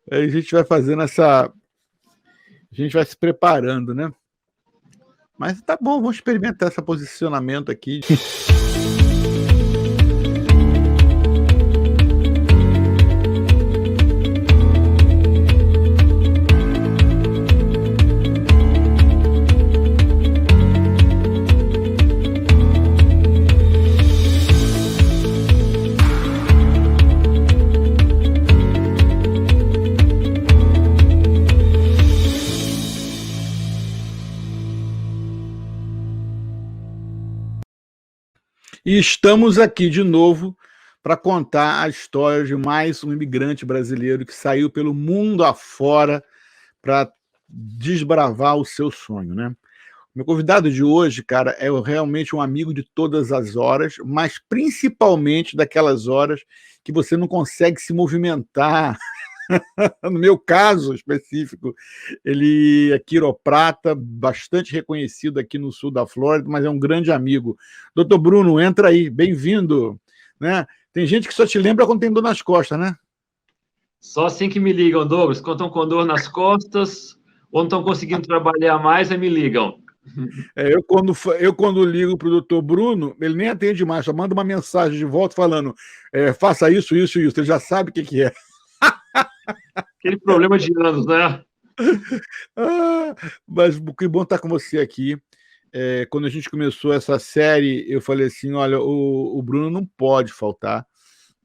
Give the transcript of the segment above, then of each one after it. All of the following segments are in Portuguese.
Aí a gente vai fazendo essa... A gente vai se preparando, né? Mas tá bom, vamos experimentar esse posicionamento aqui. E estamos aqui de novo para contar a história de mais um imigrante brasileiro que saiu pelo mundo afora para desbravar o seu sonho, né? Meu convidado de hoje, cara, é realmente um amigo de todas as horas, mas principalmente daquelas horas que você não consegue se movimentar. No meu caso específico, ele é quiroprata, bastante reconhecido aqui no sul da Flórida, mas é um grande amigo. Doutor Bruno, entra aí, bem-vindo. Né? Tem gente que só te lembra quando tem dor nas costas, né? Só assim que me ligam, Douglas. Quando estão com dor nas costas ou não estão conseguindo trabalhar mais, aí me ligam. Eu quando ligo para o doutor Bruno, ele nem atende mais, só manda uma mensagem de volta falando faça isso, isso e isso. Ele já sabe o que é. Aquele problema de anos, né? Mas que bom estar com você aqui. Quando a gente começou essa série, eu falei assim, olha, o Bruno não pode faltar,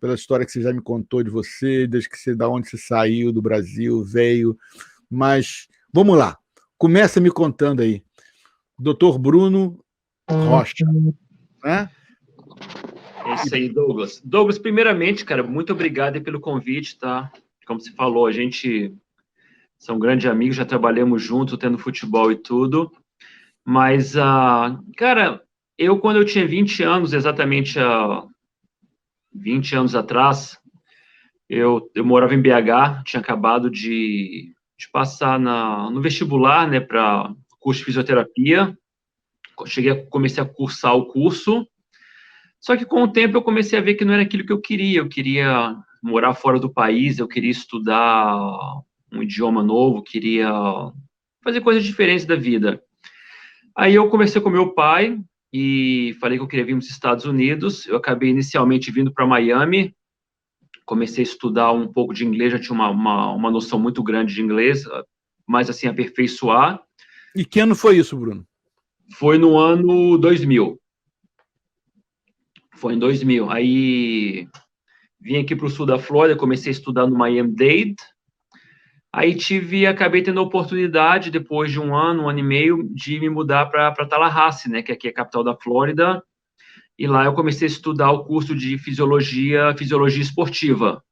pela história que você já me contou de você, desde que da onde você saiu do Brasil, veio. Mas vamos lá, começa me contando aí. Dr. Bruno Rocha, né? É isso aí, Douglas. Douglas, primeiramente, cara, muito obrigado pelo convite, tá? Como você falou, a gente são grandes amigos, já trabalhamos juntos, tendo futebol e tudo. Mas, cara, quando eu tinha 20 anos, exatamente 20 anos atrás, eu morava em BH, tinha acabado de passar no vestibular, né, para curso de fisioterapia. Comecei a cursar o curso, só que com o tempo eu comecei a ver que não era aquilo que eu queria morar fora do país, eu queria estudar um idioma novo, queria fazer coisas diferentes da vida. Aí eu conversei com meu pai e falei que eu queria vir para os Estados Unidos. Eu acabei inicialmente vindo para Miami, comecei a estudar um pouco de inglês, já tinha uma noção muito grande de inglês, mas assim, aperfeiçoar. E que ano foi isso, Bruno? Foi no ano 2000. Foi em 2000. Aí vim aqui para o sul da Flórida, comecei a estudar no Miami-Dade. Aí acabei tendo a oportunidade, depois de um ano e meio, de me mudar para Tallahassee, né, que aqui é a capital da Flórida. E lá eu comecei a estudar o curso de fisiologia esportiva.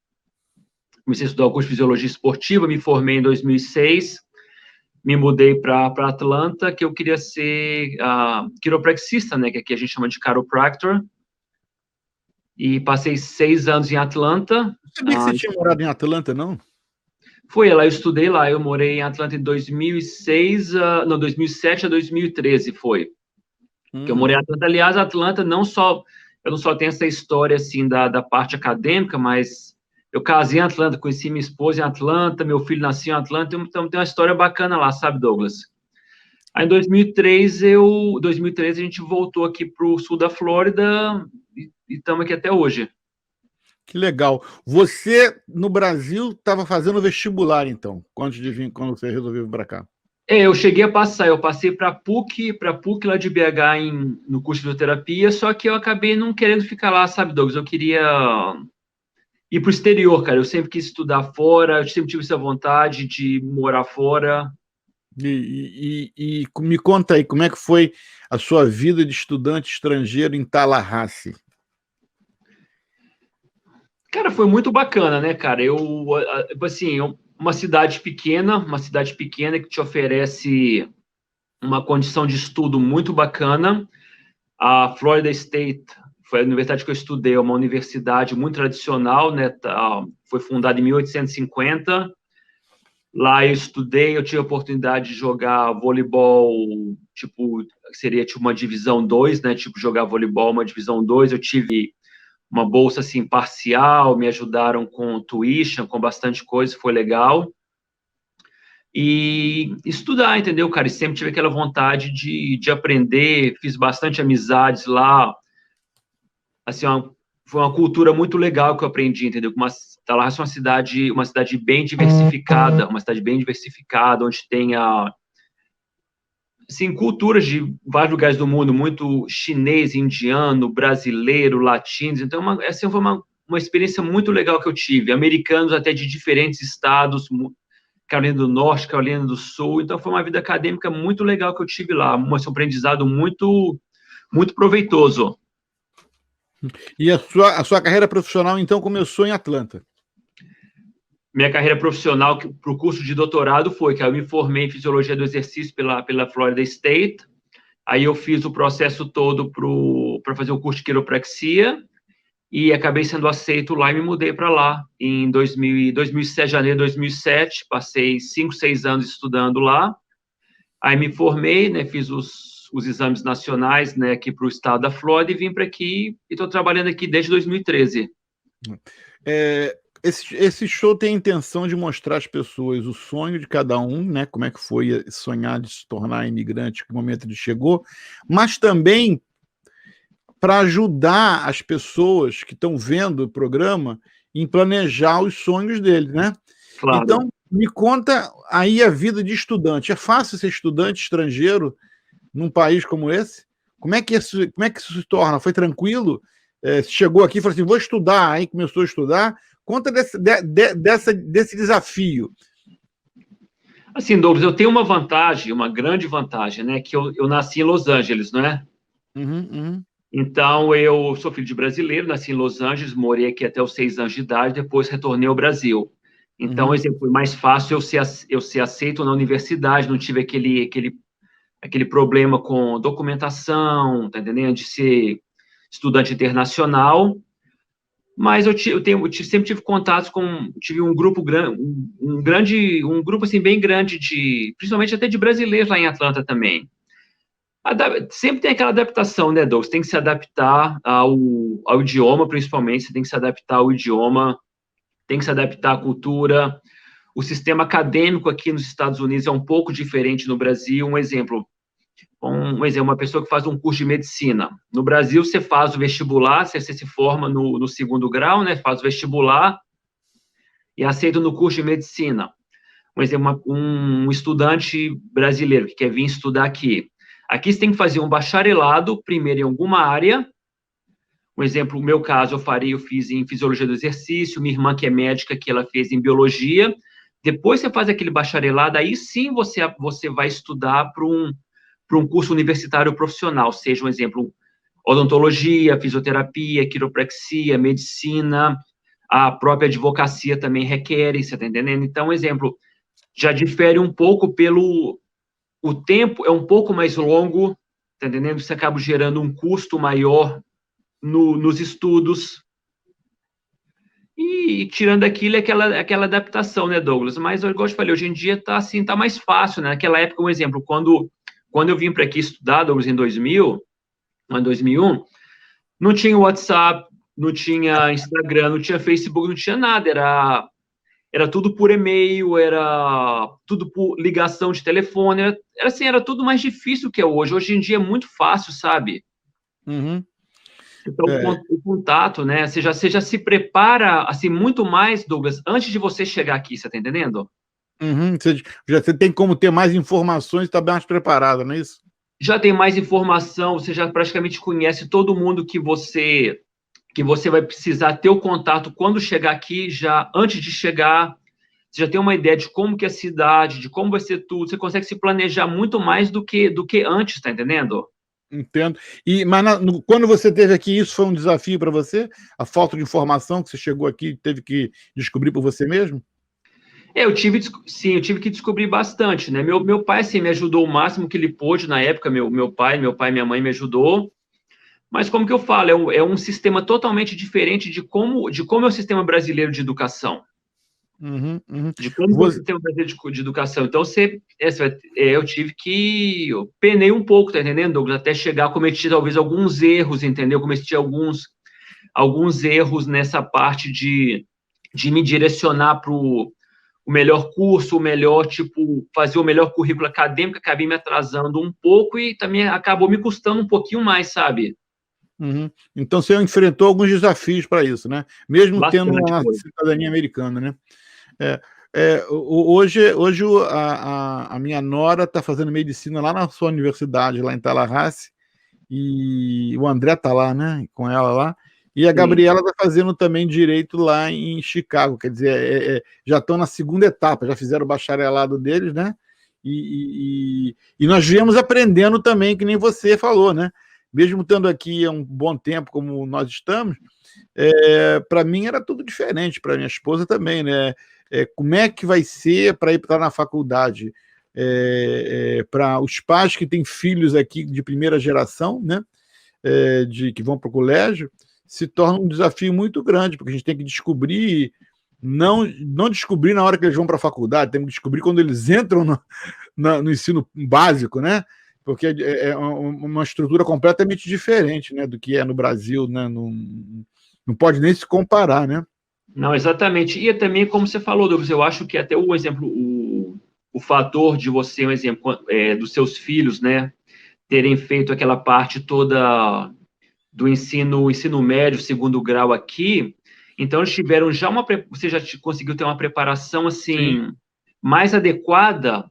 Comecei a estudar o curso de fisiologia esportiva, me formei em 2006, me mudei para Atlanta, que eu queria ser quiropraxista, né, que aqui a gente chama de chiropractor. E passei 6 anos em Atlanta. Não sabia que você tinha morado em Atlanta, não? Foi lá, eu estudei lá, eu morei em Atlanta em 2007 a 2013, foi. Que eu morei em Atlanta. Aliás, Atlanta, eu não só tenho essa história, assim, da parte acadêmica, mas eu casei em Atlanta, conheci minha esposa em Atlanta, meu filho nasceu em Atlanta, então tem uma história bacana lá, sabe, Douglas? Aí, em 2003, a gente voltou aqui para o sul da Flórida e estamos aqui até hoje. Que legal. Você, no Brasil, estava fazendo vestibular, então, quando você resolveu vir para cá? Eu cheguei a passar, eu passei para a PUC lá de BH no curso de fisioterapia, só que eu acabei não querendo ficar lá, sabe, Douglas? Eu queria ir para o exterior, cara. Eu sempre quis estudar fora, eu sempre tive essa vontade de morar fora. E me conta aí, como é que foi a sua vida de estudante estrangeiro em Tallahassee? Cara, foi muito bacana, né, cara? Assim, uma cidade pequena que te oferece uma condição de estudo muito bacana. A Florida State foi a universidade que eu estudei, é uma universidade muito tradicional, né? Foi fundada em 1850. Lá eu estudei, eu tive a oportunidade de jogar voleibol, seria tipo uma divisão 2, né? Tipo, jogar voleibol, uma divisão 2. Eu tive uma bolsa, assim, parcial, me ajudaram com tuition, com bastante coisa, foi legal. E estudar, entendeu, cara? E sempre tive aquela vontade de aprender, fiz bastante amizades lá, assim, foi uma cultura muito legal que eu aprendi, entendeu? Tallahassee é uma cidade bem diversificada, onde tem assim, culturas de vários lugares do mundo, muito chinês, indiano, brasileiro, latinos. Então, assim, foi uma experiência muito legal que eu tive. Americanos até de diferentes estados, Carolina do Norte, Carolina do Sul. Então, foi uma vida acadêmica muito legal que eu tive lá, um aprendizado muito, muito proveitoso. E a sua carreira profissional, então, começou em Atlanta? Minha carreira profissional para o curso de doutorado foi que eu me formei em Fisiologia do Exercício pela Florida State, aí eu fiz o processo todo para fazer o curso de quiropraxia, e acabei sendo aceito lá e me mudei para lá em 2007, janeiro de 2007, passei 5, 6 anos estudando lá, aí me formei, né, fiz os exames nacionais, né, aqui para o estado da Flórida e vim para aqui e estou trabalhando aqui desde 2013. Esse show tem a intenção de mostrar às pessoas o sonho de cada um, né, como é que foi sonhar de se tornar imigrante, que momento ele chegou, mas também para ajudar as pessoas que estão vendo o programa em planejar os sonhos deles, né? Claro. Então, me conta aí a vida de estudante. É fácil ser estudante estrangeiro num país como esse? Como é que isso se torna? Foi tranquilo? Chegou aqui e falou assim, vou estudar, aí começou a estudar. Conta desse desafio. Assim, Douglas, eu tenho uma vantagem, uma grande vantagem, né? Que eu nasci em Los Angeles, não é? Então, eu sou filho de brasileiro, nasci em Los Angeles, morei aqui até os 6 anos de idade, depois retornei ao Brasil. Então, foi mais fácil eu ser aceito na universidade, não tive aquele problema com documentação, tá entendendo? De ser estudante internacional. Mas eu sempre tive contatos tive um grupo grande, um grupo assim bem grande principalmente até de brasileiros lá em Atlanta também. Sempre tem aquela adaptação, né, Douglas? Tem que se adaptar ao idioma, principalmente, você tem que se adaptar ao idioma, tem que se adaptar à cultura. O sistema acadêmico aqui nos Estados Unidos é um pouco diferente no Brasil. Um exemplo, uma pessoa que faz um curso de medicina. No Brasil, você faz o vestibular, você se forma no segundo grau, né? Faz o vestibular e é aceito no curso de medicina. Um exemplo, um estudante brasileiro que quer vir estudar aqui. Aqui você tem que fazer um bacharelado, primeiro em alguma área. Um exemplo, no meu caso, eu fiz em Fisiologia do Exercício, minha irmã, que é médica, que ela fez em Biologia. Depois você faz aquele bacharelado, aí sim você vai estudar para um curso universitário profissional, seja, um exemplo, odontologia, fisioterapia, quiropraxia, medicina, a própria advocacia também requer, você está entendendo? Então, exemplo, já difere um pouco o tempo é um pouco mais longo, tá entendendo? Você acaba gerando um custo maior nos estudos. E tirando aquilo, aquela adaptação, né, Douglas? Mas, igual eu te falei, hoje em dia tá assim, tá mais fácil, né? Naquela época, um exemplo, quando eu vim para aqui estudar, Douglas, em 2001, não tinha WhatsApp, não tinha Instagram, não tinha Facebook, não tinha nada, era tudo por e-mail, era tudo por ligação de telefone, era tudo mais difícil que é hoje. Hoje em dia é muito fácil, sabe? Então, o contato, né? Você já se prepara, assim, muito mais, Douglas, antes de você chegar aqui, você tá entendendo? Você tem como ter mais informações e estar bem mais preparado, não é isso? Já tem mais informação, você já praticamente conhece todo mundo que você vai precisar ter o contato quando chegar aqui, já antes de chegar, você já tem uma ideia de como que é a cidade, de como vai ser tudo, você consegue se planejar muito mais do que antes, tá entendendo? Entendo. Mas quando você esteve aqui, isso foi um desafio para você? A falta de informação que você chegou aqui e teve que descobrir por você mesmo? Eu tive que descobrir bastante, né? Meu pai, assim, me ajudou o máximo que ele pôde na época, meu pai e minha mãe me ajudou. Mas como que eu falo, é um sistema totalmente diferente de como é o sistema brasileiro de educação. De como é o sistema brasileiro de educação. Então, eu penei um pouco, tá entendendo, Douglas? Até chegar a cometer talvez alguns erros, entendeu? Cometi alguns alguns erros nessa parte de me direcionar para o melhor curso, o melhor, tipo, fazer o melhor currículo acadêmico, acabei me atrasando um pouco e também acabou me custando um pouquinho mais, sabe? Uhum. Então você enfrentou alguns desafios para isso, né? Mesmo Bastante tendo uma coisa. cidadania americana, né? Hoje a minha nora está fazendo medicina lá na sua universidade, lá em Tallahassee, e o André está lá, né? Com ela lá. E a Sim. Gabriela está fazendo também direito lá em Chicago, quer dizer, já estão na segunda etapa, já fizeram o bacharelado deles, né? E nós viemos aprendendo também, que nem você falou, né? Mesmo estando aqui há um bom tempo, como nós estamos, para mim era tudo diferente, para minha esposa também, né? Como é que vai ser para ir para na faculdade? Para os pais que têm filhos aqui de primeira geração, né? Que vão para o colégio, se torna um desafio muito grande, porque a gente tem que descobrir, não descobrir na hora que eles vão para a faculdade, tem que descobrir quando eles entram no ensino básico, né? Porque é uma estrutura completamente diferente, né, do que é no Brasil, né? Não pode nem se comparar, né? Não, exatamente. E também, como você falou, Douglas, eu acho que até o exemplo, o fator de você, um exemplo, dos seus filhos, né, terem feito aquela parte toda do ensino médio, segundo grau aqui, então eles tiveram já você já conseguiu ter uma preparação, assim, Sim. mais adequada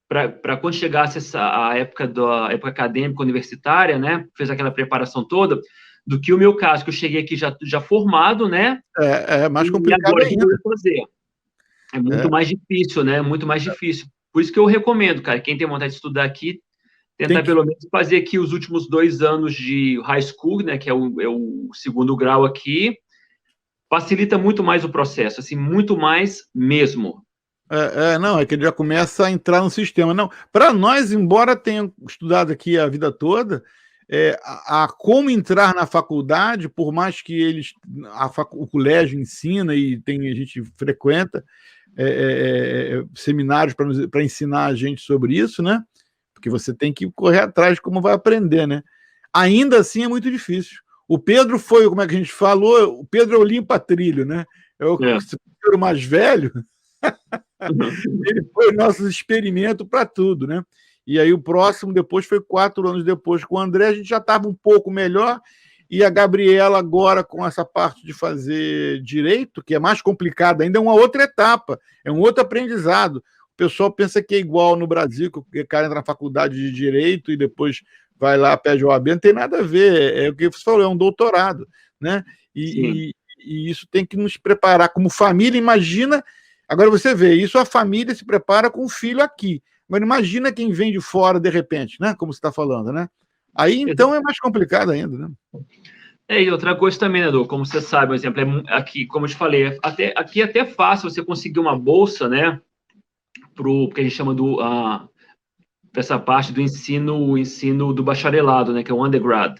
para quando chegasse a época acadêmica universitária, né, fez aquela preparação toda, do que o meu caso, que eu cheguei aqui já formado, né, É mais e complicado agora o que eu ainda. ia fazer? É muito mais difícil, né, muito mais difícil. Por isso que eu recomendo, cara, quem tem vontade de estudar aqui, tentar pelo menos fazer aqui os últimos 2 anos de high school, né, que é o segundo grau aqui, facilita muito mais o processo, assim, muito mais mesmo. Não, é que ele já começa a entrar no sistema. Não, para nós, embora tenha estudado aqui a vida toda, como entrar na faculdade, por mais que o colégio ensina e a gente frequenta seminários para ensinar a gente sobre isso, né? Porque você tem que correr atrás de como vai aprender, né? Ainda assim é muito difícil. O Pedro foi, como é que a gente falou, o Pedro é o limpa-trilho, né? É o mais velho. Ele foi o nosso experimento para tudo, né? E aí o próximo depois foi 4 anos depois com o André, a gente já estava um pouco melhor, e a Gabriela agora com essa parte de fazer direito, que é mais complicada ainda, é uma outra etapa, é um outro aprendizado. O pessoal pensa que é igual no Brasil, que o cara entra na faculdade de direito e depois vai lá, pede o OAB, não tem nada a ver, é o que você falou, é um doutorado, né? E isso tem que nos preparar como família. Imagina. Agora você vê, isso a família se prepara com o filho aqui. Mas imagina quem vem de fora de repente, né? Como você está falando, né? Aí então é mais complicado ainda, né? E outra coisa também, né, Edu, como você sabe, por exemplo, aqui, como eu te falei, aqui é até fácil você conseguir uma bolsa, né, que a gente chama dessa parte do ensino do bacharelado, né, que é o undergrad.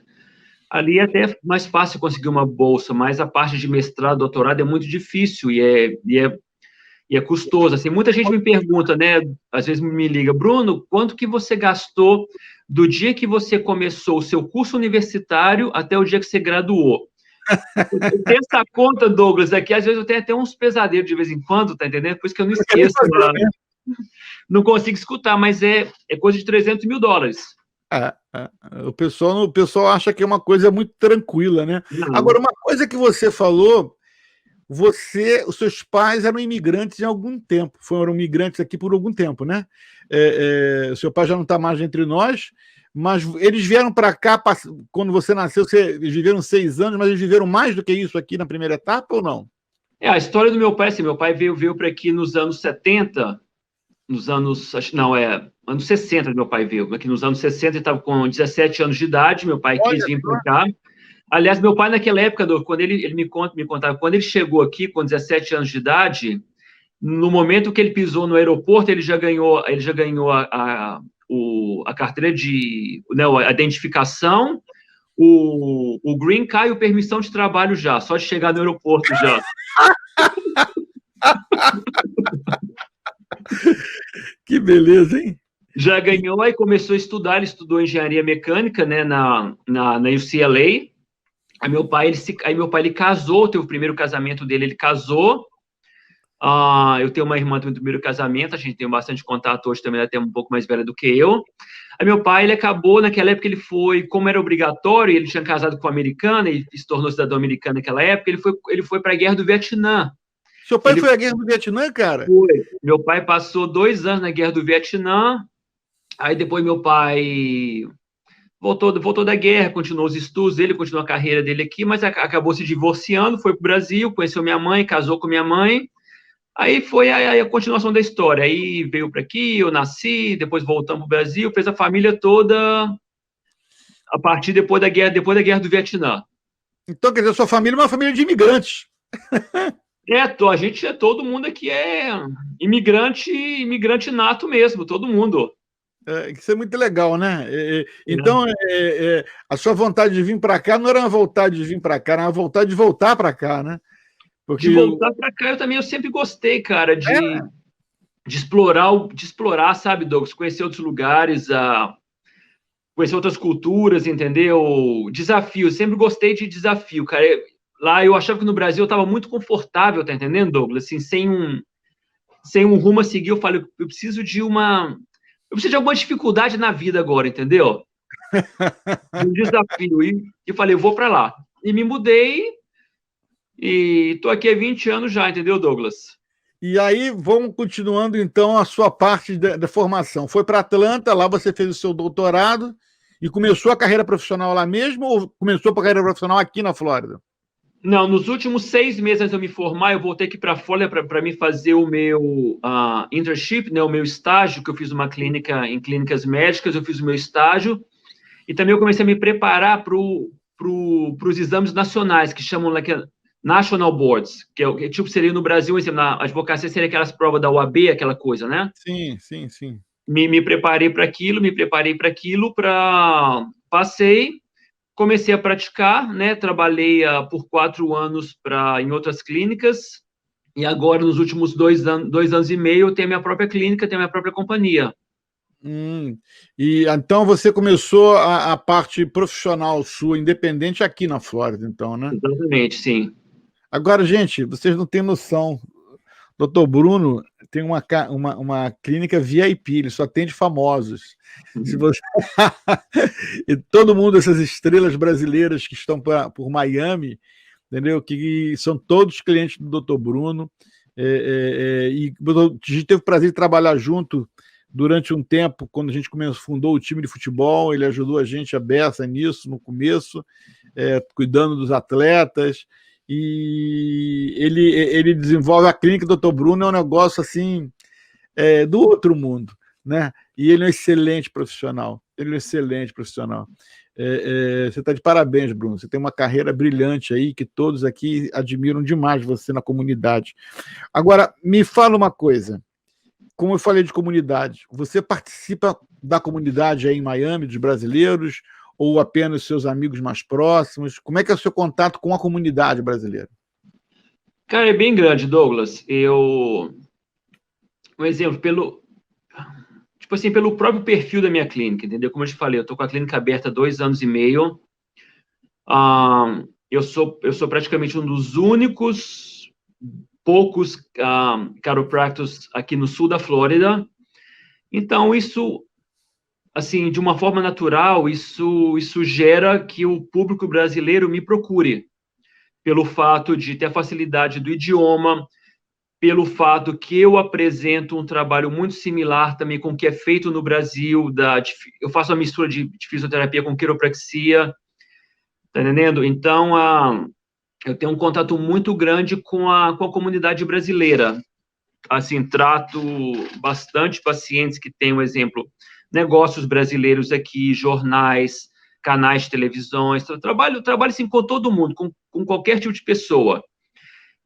Ali é até mais fácil conseguir uma bolsa, mas a parte de mestrado, doutorado é muito difícil e é custoso. Assim, muita gente me pergunta, né? Às vezes me liga, Bruno, quanto que você gastou do dia que você começou o seu curso universitário até o dia que você graduou? Eu tenho essa conta, Douglas, aqui, às vezes eu tenho até uns pesadelos de vez em quando, tá entendendo? Por isso que eu não esqueço. Não consigo escutar, mas é coisa de $300 mil. O pessoal acha que é uma coisa muito tranquila, né? Não. Agora, uma coisa que você falou, os seus pais eram imigrantes em algum tempo, foram imigrantes aqui por algum tempo, né? O seu pai já não está mais entre nós, mas eles vieram para cá, quando você nasceu, eles viveram 6 anos, mas eles viveram mais do que isso aqui na primeira etapa ou não? A história do meu pai, assim, meu pai veio para aqui nos anos 70, anos 60 meu pai veio, aqui nos anos 60 ele estava com 17 anos de idade, meu pai quis vir para cá. Aliás, meu pai naquela época, quando ele me contava, quando ele chegou aqui com 17 anos de idade, no momento que ele pisou no aeroporto, ele já ganhou a carteira de, né, a identificação, o green card e a permissão de trabalho já, só de chegar no aeroporto já. Que beleza, hein? Já ganhou, aí começou a estudar, ele estudou engenharia mecânica, né, na UCLA. Aí meu pai ele casou, teve o primeiro casamento dele, ele casou. Eu tenho uma irmã do primeiro casamento, a gente tem bastante contato hoje também, ela é um pouco mais velha do que eu. Aí meu pai, ele acabou, naquela época ele foi, como era obrigatório, ele tinha casado com uma americana e se tornou cidadão americano naquela época, ele foi para a Guerra do Vietnã. Seu pai foi à Guerra do Vietnã, cara? Foi. Meu pai passou 2 anos na Guerra do Vietnã, aí depois meu pai voltou da guerra, continuou os estudos dele, continuou a carreira dele aqui, mas acabou se divorciando, foi para o Brasil, conheceu minha mãe, casou com minha mãe. Aí foi a continuação da história. Aí veio para aqui, eu nasci, depois voltamos para o Brasil, fez a família toda a partir depois da guerra do Vietnã. Então, quer dizer, sua família é uma família de imigrantes. A gente todo mundo aqui é imigrante nato mesmo, todo mundo. Isso é muito legal, né? Então, a sua vontade de vir para cá não era uma vontade de vir para cá, era uma vontade de voltar para cá, né? Porque de voltar para cá, eu sempre gostei, cara, de explorar, sabe, Douglas? Conhecer outros lugares, conhecer outras culturas, entendeu? Desafio, sempre gostei de desafio, cara. Lá eu achava que no Brasil eu estava muito confortável, tá entendendo, Douglas? Assim, sem um rumo a seguir, eu falei, eu preciso de alguma dificuldade na vida agora, entendeu? De um desafio. E eu falei, eu vou para lá. E me mudei e tô aqui há 20 anos já, entendeu, Douglas? E aí, vamos continuando, então, a sua parte da formação. Foi para Atlanta, lá você fez o seu doutorado e começou a carreira profissional lá mesmo ou começou a carreira profissional aqui na Flórida? Não, nos últimos 6 meses antes de eu me formar, eu voltei aqui para a Flórida para me fazer o meu internship, né, o meu estágio, que eu fiz uma clínica em clínicas médicas, eu fiz o meu estágio, e também eu comecei a me preparar para os exames nacionais, que chamam National Boards, que tipo seria no Brasil, na advocacia seria aquelas provas da OAB, aquela coisa, né? Sim, sim, sim. Me preparei para aquilo, passei, comecei a praticar, né? Trabalhei por 4 anos em outras clínicas, e agora, nos últimos 2 anos e meio, eu tenho minha própria clínica, tenho minha própria companhia. E então você começou a parte profissional sua, independente, aqui na Flórida, então, né? Exatamente, sim. Agora, gente, vocês não têm noção. Dr. Bruno tem uma clínica VIP, ele só atende famosos. Se você... E todo mundo, essas estrelas brasileiras que estão por Miami, entendeu? Que são todos clientes do Dr. Bruno. E a gente teve o prazer de trabalhar junto durante um tempo, quando a gente fundou o time de futebol. Ele ajudou a gente, a beça, nisso, no começo, cuidando dos atletas. E ele desenvolve a clínica do Dr. Bruno, é um negócio assim do outro mundo, né? E ele é um excelente profissional. Você está de parabéns, Bruno. Você tem uma carreira brilhante aí, que todos aqui admiram demais você na comunidade. Agora, me fala uma coisa. Como eu falei de comunidade, você participa da comunidade aí em Miami, dos brasileiros, ou apenas seus amigos mais próximos? Como é que é o seu contato com a comunidade brasileira? Cara, é bem grande, Douglas. Um exemplo, pelo próprio perfil da minha clínica, entendeu? Como eu te falei, eu estou com a clínica aberta há 2 anos e meio. Eu sou praticamente um dos únicos poucos chiropractors aqui no sul da Flórida. Então, isso, assim, de uma forma natural, isso gera que o público brasileiro me procure, pelo fato de ter a facilidade do idioma, pelo fato que eu apresento um trabalho muito similar também com o que é feito no Brasil, eu faço uma mistura de fisioterapia com quiropraxia, tá entendendo? Então, eu tenho um contato muito grande com a comunidade brasileira. Assim, trato bastante pacientes que têm, um exemplo, negócios brasileiros aqui, jornais, canais de televisões. Eu trabalho assim, com todo mundo, com qualquer tipo de pessoa.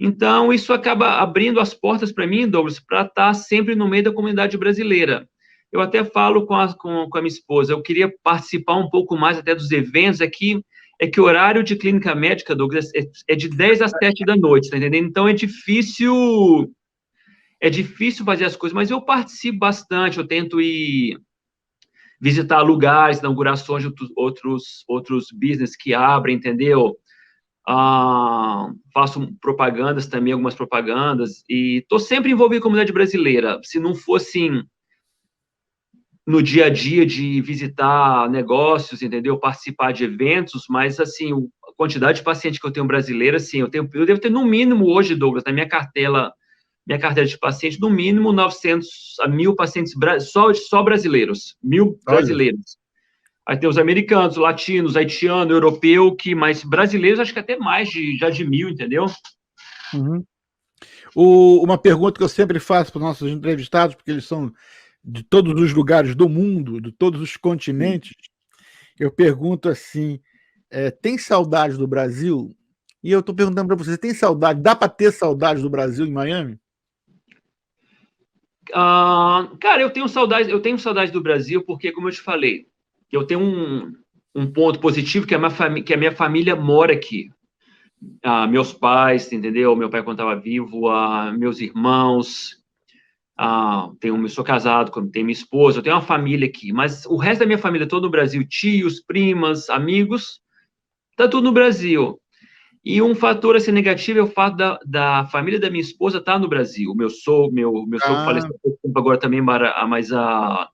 Então, isso acaba abrindo as portas para mim, Douglas, para estar sempre no meio da comunidade brasileira. Eu até falo com a minha esposa, eu queria participar um pouco mais até dos eventos aqui. É que o horário de clínica médica, Douglas, é de 10 às 7 da noite, tá entendendo? Então, é difícil fazer as coisas, mas eu participo bastante, eu tento ir visitar lugares, inaugurações de outros business que abrem, entendeu? faço propagandas também, algumas propagandas, e estou sempre envolvido com a comunidade brasileira. Se não fosse no dia a dia de visitar negócios, entendeu? Participar de eventos, mas, assim, a quantidade de pacientes que eu tenho brasileira, assim, eu devo ter, no mínimo, hoje, Douglas, na minha carteira de pacientes, no mínimo 900 a 1.000 pacientes só brasileiros, 1.000 brasileiros. Aí tem os americanos, latinos, haitiano, europeu, mas brasileiros acho que até mais, já de 1.000, entendeu? Uhum. Uma pergunta que eu sempre faço para os nossos entrevistados, porque eles são de todos os lugares do mundo, de todos os continentes, eu pergunto assim, tem saudade do Brasil? E eu estou perguntando para você, tem saudade? Dá para ter saudade do Brasil em Miami? Cara, eu tenho saudade do Brasil porque, como eu te falei, eu tenho um ponto positivo que a minha família mora aqui. Meus pais, entendeu? Meu pai quando estava vivo, meus irmãos, sou casado, tenho minha esposa, eu tenho uma família aqui, mas o resto da minha família todo no Brasil, tios, primas, amigos, tá tudo no Brasil. E um fator assim, negativo é o fato da família da minha esposa estar no Brasil. Meu sogro faleceu há pouco tempo agora também, mas a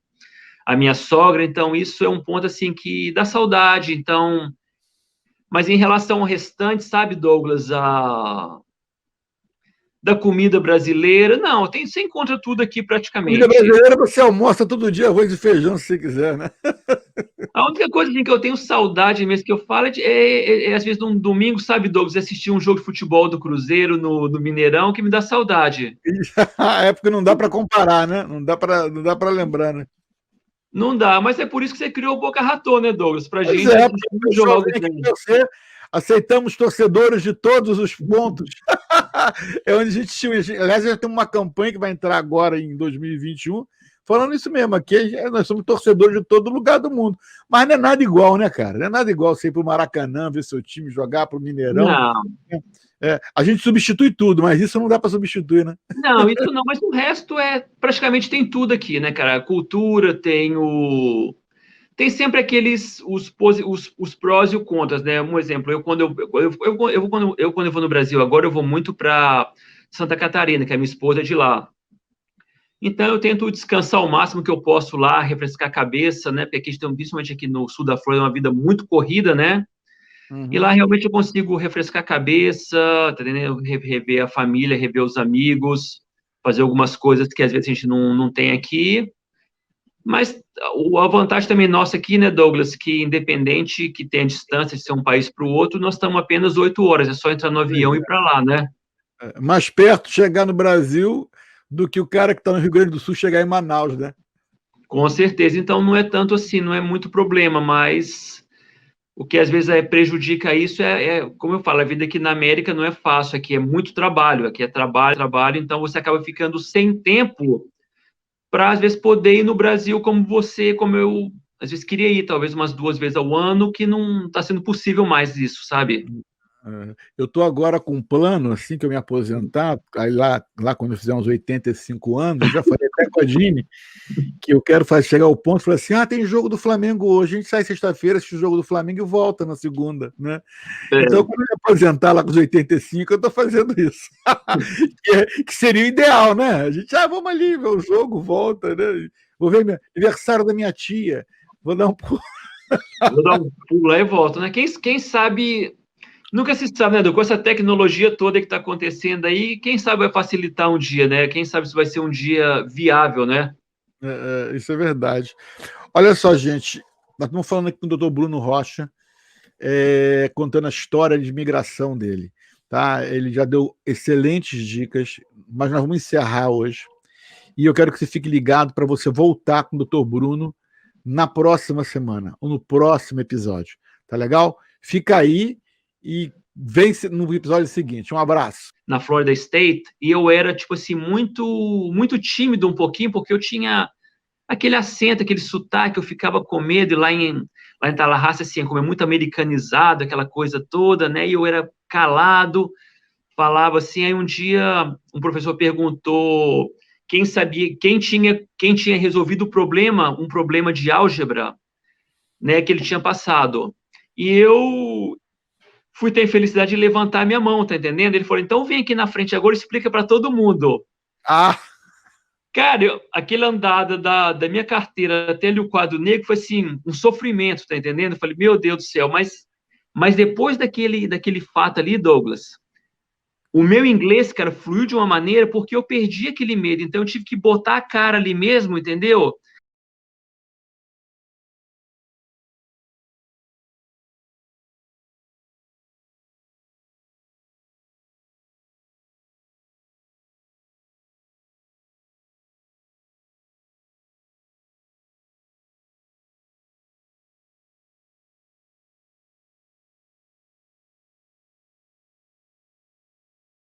minha sogra, então isso é um ponto assim que dá saudade. Então, mas em relação ao restante, sabe, Douglas, da comida brasileira, não, você encontra tudo aqui praticamente. Comida brasileira você almoça todo dia arroz e feijão, se você quiser, né? A única coisa assim, que eu tenho saudade mesmo que eu falo às vezes, num domingo, sabe, Douglas, assistir um jogo de futebol do Cruzeiro no Mineirão, que me dá saudade. A época não dá para comparar, né? Não dá para lembrar, né? Não dá, mas é por isso que você criou o Boca Raton, né, Douglas? Pra Pois gente assistir os jogos. Aceitamos torcedores de todos os pontos. É onde a gente tinha. Aliás, já tem uma campanha que vai entrar agora em 2021, falando isso mesmo. Aqui nós somos torcedores de todo lugar do mundo. Mas não é nada igual, né, cara? Não é nada igual você ir para o Maracanã, ver seu time jogar para o Mineirão. Não. A gente substitui tudo, mas isso não dá para substituir, né? Não, isso não, mas o resto praticamente tem tudo aqui, né, cara? A cultura, tem sempre aqueles os prós e os contras, né? Um exemplo, quando eu vou no Brasil agora, eu vou muito para Santa Catarina, que a minha esposa é de lá. Então eu tento descansar o máximo que eu posso lá, refrescar a cabeça, né? Porque aqui, principalmente aqui no sul da Flórida, é uma vida muito corrida, né? Uhum. E lá realmente eu consigo refrescar a cabeça, tá entendendo? Rever a família, rever os amigos, fazer algumas coisas que às vezes a gente não tem aqui. Mas a vantagem também nossa aqui, né, Douglas, que independente que tenha distância de ser um país para o outro, nós estamos apenas 8 horas, é só entrar no avião e ir para lá, né? Mais perto chegar no Brasil do que o cara que está no Rio Grande do Sul chegar em Manaus, né? Com certeza, então não é tanto assim, não é muito problema, mas o que às vezes prejudica isso como eu falo, a vida aqui na América não é fácil, aqui é muito trabalho, aqui é trabalho, trabalho, então você acaba ficando sem tempo para, às vezes, poder ir no Brasil como eu, às vezes, queria ir, talvez umas 2 vezes ao ano, que não está sendo possível mais isso, sabe? Eu estou agora com um plano, assim que eu me aposentar, aí lá quando eu fizer uns 85 anos, já falei até com a Dini, que eu quero chegar ao ponto, falar assim, tem jogo do Flamengo hoje, a gente sai sexta-feira, assiste o jogo do Flamengo e volta na segunda, né? Então, quando eu me aposentar lá com os 85, eu estou fazendo isso. que seria o ideal, né? A gente, vamos ali ver o jogo, volta, né? Vou ver aniversário da minha tia, vou dar um pulo. Vou dar um pulo lá e volto, né? Quem sabe... Nunca se sabe, né, com essa tecnologia toda que está acontecendo aí, quem sabe vai facilitar um dia, né? Quem sabe se vai ser um dia viável, né? Isso é verdade. Olha só, gente, nós estamos falando aqui com o Dr. Bruno Rocha, contando a história de migração dele. Tá? Ele já deu excelentes dicas, mas nós vamos encerrar hoje. E eu quero que você fique ligado para você voltar com o Dr. Bruno na próxima semana, ou no próximo episódio. Tá legal? Fica aí e vem no episódio seguinte. Um abraço. Na Florida State, e eu era, tipo assim, muito, muito tímido um pouquinho, porque eu tinha aquele acento, aquele sotaque, eu ficava com medo, e lá em Tallahassee, assim, como é muito americanizado, aquela coisa toda, né, e eu era calado, falava assim, aí um dia um professor perguntou quem tinha resolvido um problema de álgebra, né, que ele tinha passado, e eu fui ter a infelicidade de levantar a minha mão, tá entendendo? Ele falou, então vem aqui na frente agora e explica para todo mundo. Ah! Cara, aquele andada da minha carteira até ali o quadro negro foi assim, um sofrimento, tá entendendo? Eu falei, meu Deus do céu, mas depois daquele fato ali, Douglas, o meu inglês, cara, fluiu de uma maneira porque eu perdi aquele medo, então eu tive que botar a cara ali mesmo, entendeu?